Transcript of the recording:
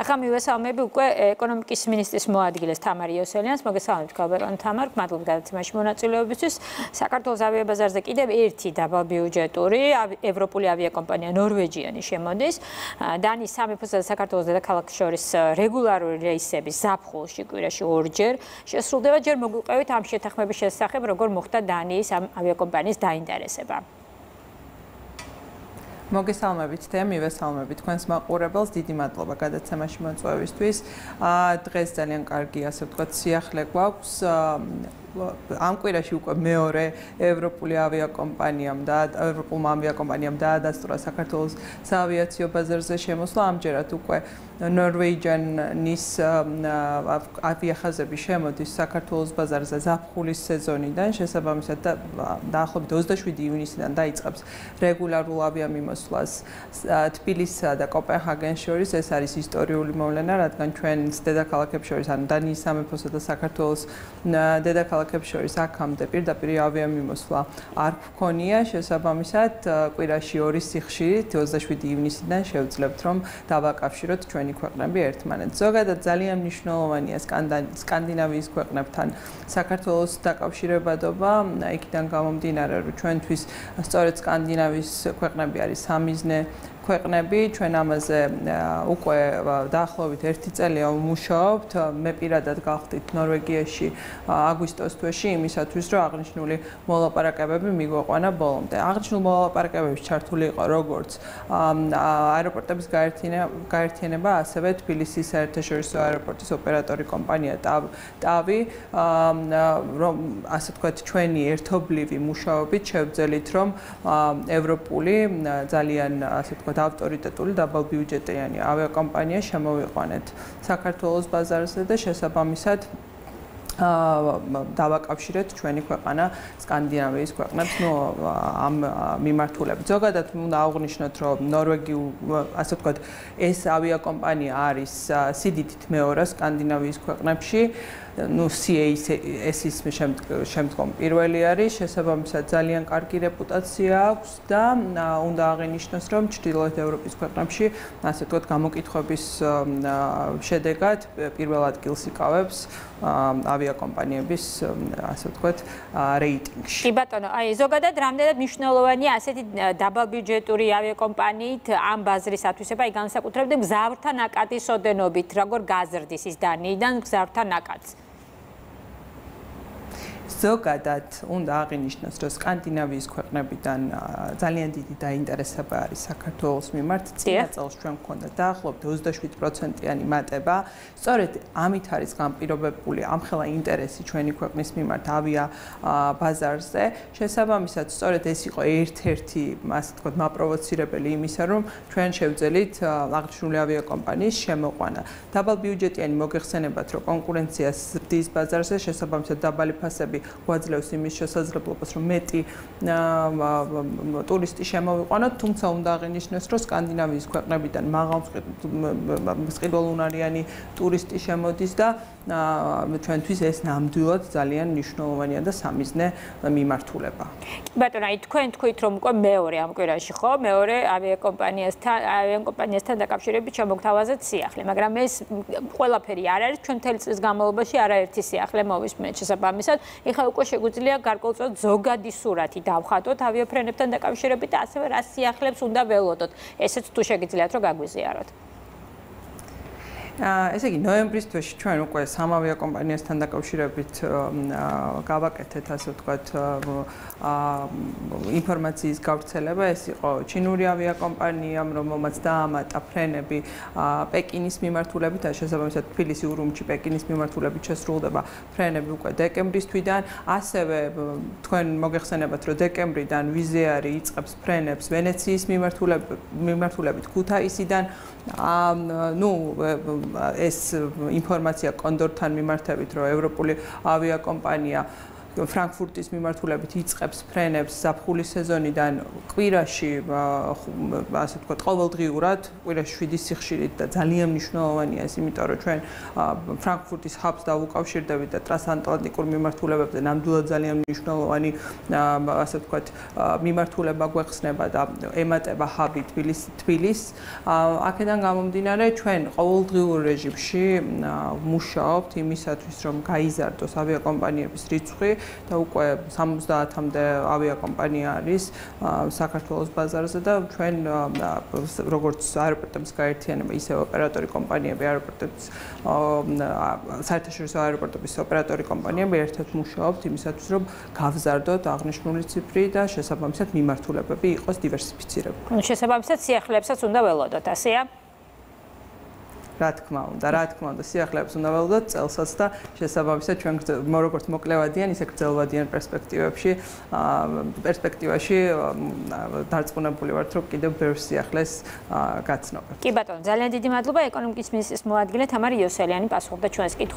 ახლა მივესალმები უკვე ეკონომიკის ministris მოადგილეს თამარ იოსელიანს. მოგესალმებით გალბერტონ თამარ, მადლობა გადაცემაში მონაწილეობისთვის. საქართველოს ავიაბაზარზე კიდევ ერთი დაბალბიუჯეტური ევროპული ავიაკომპანია ნორვეჯიანი შემოდის. დანიის სამეფოსა და საქართველოს დედაქალაქს შორის რეგულარული რეისები ზაფხულში კვირაში ორჯერ შესრულდება. ჯერ მოგვიყევით ამ შეთანხმების შესახებ, როგორ მოხდა დანიის ავიაკომპანიის დაინტერესება. მოგესალმებით თე, მივესალმებით თქვენს მაყურებელს, დიდი მადლობა გადაცემაში მოწვევისთვის. დღეს ძალიან კარგი, ასე ვთქვათ, სიახლე გვაქვს. ამ კვირაში უკვე მეორე ევროპულმა ავიაკომპანიამ დაადასტურა საქართველოს საავიაციო ბაზარზე შემოსვლა. ამჯერად უკვე ნორვეჯიანის ავიახაზები შემოდის საქართველოს ბაზარზე ზაფხულის სეზონიდან. შესაბამისად დაახლოებით 27 ივნისიდან დაიწყებს რეგულარულ ავიამიმოსვლას თბილისსა და კოპენჰაგენს შორის. ეს არის ისტორიული მოვლენა, რადგან ჩვენს დედაქალაქებს შორის, ანუ დანიის სამეფოსა და საქართველოს დედაქალაქებს შორის აქამდე პირდაპირ ავიამიმოსვლა არ გქონია. შესაბამისად, კვირაში ორი სიხშირით 27 ივნისიდან შევძლებთ, რომ დავაკავშიროთ ჩვენი ქვეყნები ერთმანეთს. ზოგადად ძალიან მნიშვნელოვანია სკანდინავიის ქვეყნებთან საქართველოს დაკავშირებადობა. იქიდან გამომდინარე, რომ ჩვენთვის სწორედ სკანდინავიის ქვეყნები არის სამიზნე ქვეყნები. ჩვენ ამაზე უკვე დაახლოებით 1 წელია ვმუშაობთ. მე პირადად გავხდით ნორვეგიაში აგვისტოს თვეში იმისათვის, რომ აღნიშნული მოლაპარაკებები მიგვეყვანა ბოლომდე. აღნიშნულ მოლაპარაკებებში ჩართული იყო როგორც აეროპორტების გაერთიანება, ასევე თბილისის საერთაშორისო აეროპორტის ოპერატორი კომპანია TAV, რომ ასე ვთქვათ, ჩვენი ერთობლივი მუშაობით შევძელით, რომ ევროპული ძალიან ასე ვთქვათ ავტორიტეტული დაბალბიუჯეტიანი ავიაკომპანია შემოვიყვანეთ საქართველოს ბაზარზე და შესაბამისად დავაკავშირეთ ჩვენი ქვეყანა სკანდინავიის ქვეყნებს, ამ მიმართულებით. ზოგადად უნდა აღვნიშნოთ, რომ ასე ვთქვათ, ეს ავიაკომპანია არის სიდიდით მეორე სკანდინავიის ქვეყნებში. CAS-ის შემდგომ პირველი არის, შესაბამისად ძალიან კარგი რეპუტაცია აქვს და უნდა აღინიშნოს, რომ ჩრდილოეთ ევროპის ქვეყნებში, ასე ვთქვათ, გამოკითხვების შედეგად პირველ ადგილს იკავებს ავიაკომპანიების, ასე ვთქვათ, რეიტინგში. კი ბატონო, ზოგადად რამდენად მნიშვნელოვანია ასეთი დაბალბიუჯეტური ავიაკომპანიით ამ ბაზრის ათვისება, განსაკუთრებით მგზავრთა ნაკადის ოდენობით, როგორ გაზრდის ის დანიიდან მგზავრთა ნაკადს? ზოგადად უნდა აღინიშნოს, რომ სკანდინავიის ქვეყნებიდან ძალიან დიდი დაინტერესება არის საქართველოს მიმართ. წინა წელს ჩვენ გვქონდა დაახლოებით 27%-იანი მატება. სწორედ ამით არის განპირობებული ამხელა ინტერესი ჩვენი ქვეყნის მიმართ ავია ბაზარზე. შესაბამისად, სწორედ ეს იყო ერთ-ერთი, ასე ვთქვათ, მაპროვოცირებელი იმისა, რომ ჩვენ შევძელით აღნიშნული ავიაკომპანიის შემოყვანა. დაბალბიუჯეტიანი მოგეხსენებათ, რომ კონკურენცია ზრდის ბაზარზე, შესაბამისად დაბალი ფასები გვაძლევს იმის შესაძლებლობას, რომ მეტი ტურისტი შემოვიყვანოთ, თუმცა უნდა აღინიშნოს, რომ სკანდინავიის ქვეყნებიდან მაღალმსყიდველუნარიანი ტურისტი შემოდის და ჩვენთვის ეს ნამდვილად ძალიან მნიშვნელოვანია და სამიზნე მიმართულება. ბატონო, თქვენ თქვით, რომ უკვე მეორე ამ კვირაში ხო, მეორე ავიაკომპანიასთან დაკავშირებით შემოგთავაზეთ სიახლე, მაგრამ ეს ყველაფერი არ არის, ჩვენ მთელი წლის განმავლობაში არაერთი სიახლე მოვისმენთ შესაბამისად. ეხლა უკვე შეგვიძლია გარკვეულწილად ზოგადი სურათი დავხატოთ ავიაფრენებთან დაკავშირებით და ასევე რა სიახლებს უნდა ველოდოთ. ესეც თუ შეგიძლიათ რომ გაგვიზიაროთ. ესე იგი, ნოემბრის თვეში ჩვენ უკვე სამ ავიაკომპანიასთან დაკავშირებით გავაკეთეთ, ასე ვთქვათ, ინფორმაციის გავრცელება. ეს იყო ჩინური ავიაკომპანია, რომელმაც დაამატა ფრენები პეკინის მიმართულებით, შესაბამისად თბილისი ურუმჩი პეკინის მიმართულებით შესრულდება ფრენები უკვე დეკემბრის თვიდან. ასევე თქვენ მოგეხსენებათ, რომ დეკემბრიდან ვიზეარი იწყებს ფრენებს ვენეციის მიმართულებით ქუთაისიდან. ეს ინფორმაცია კონდორთან მიმართებით, რომ ევროპული ავიაკომპანია ფრანკფურტის მიმართულებით იწყებს ფრენებს ზაფხულის სეზონიდან კვირაში ასე ვთქვათ ყოველდღიურად კვირაში 7 სიხშირით და ძალიან მნიშვნელოვანია ეს იმიტომ რომ ჩვენ ფრანკფურტის ჰაბს დავუკავშირდებით და ტრანსატლანტიკურ მიმართულებებზე ნამდვილად ძალიან მნიშვნელოვანი ასე ვთქვათ მიმართულება გვეხსნება და ემატება ჰაბი თბილისს აქედან გამომდინარე ჩვენ ყოველდღიურ რეჟიმში მუშაობთ იმისათვის რომ გაიზარდოს ავიაკომპანიების რიცხვი და უკვე 70-მდე ავიაკომპანია არის საქართველოს ბაზარზე და ჩვენ როგორც აეროპორტების გაერთიანება ისე ოპერატორი კომპანიები აეროპორტების საერთაშორისო აეროპორტების ოპერატორი კომპანიები ერთად მუშაობთ იმისათვის რომ გავზარდოთ აღნიშნული ციფრი და შესაბამისად მიმართულებები იყოს დივერსიფიცირებული. შესაბამისად სიახლეებსაც უნდა ველოდოთ, ასეა? რა თქმა უნდა, სიახლეებს უნდა ველოდოთ წელსაც და შესაბამისად ჩვენ როგორც მოკლევადიან, ისე გრძელვადიან პერსპექტივაში დარწმუნებული ვართ, რომ კიდევ ბევრ სიახლეს გაცნობთ. კი ბატონო, ძალიან დიდი მადლობა ეკონომიკის მინისტრის მოადგილე თამარ იოსელიანი პასუხობდა ჩვენს კითხვებს.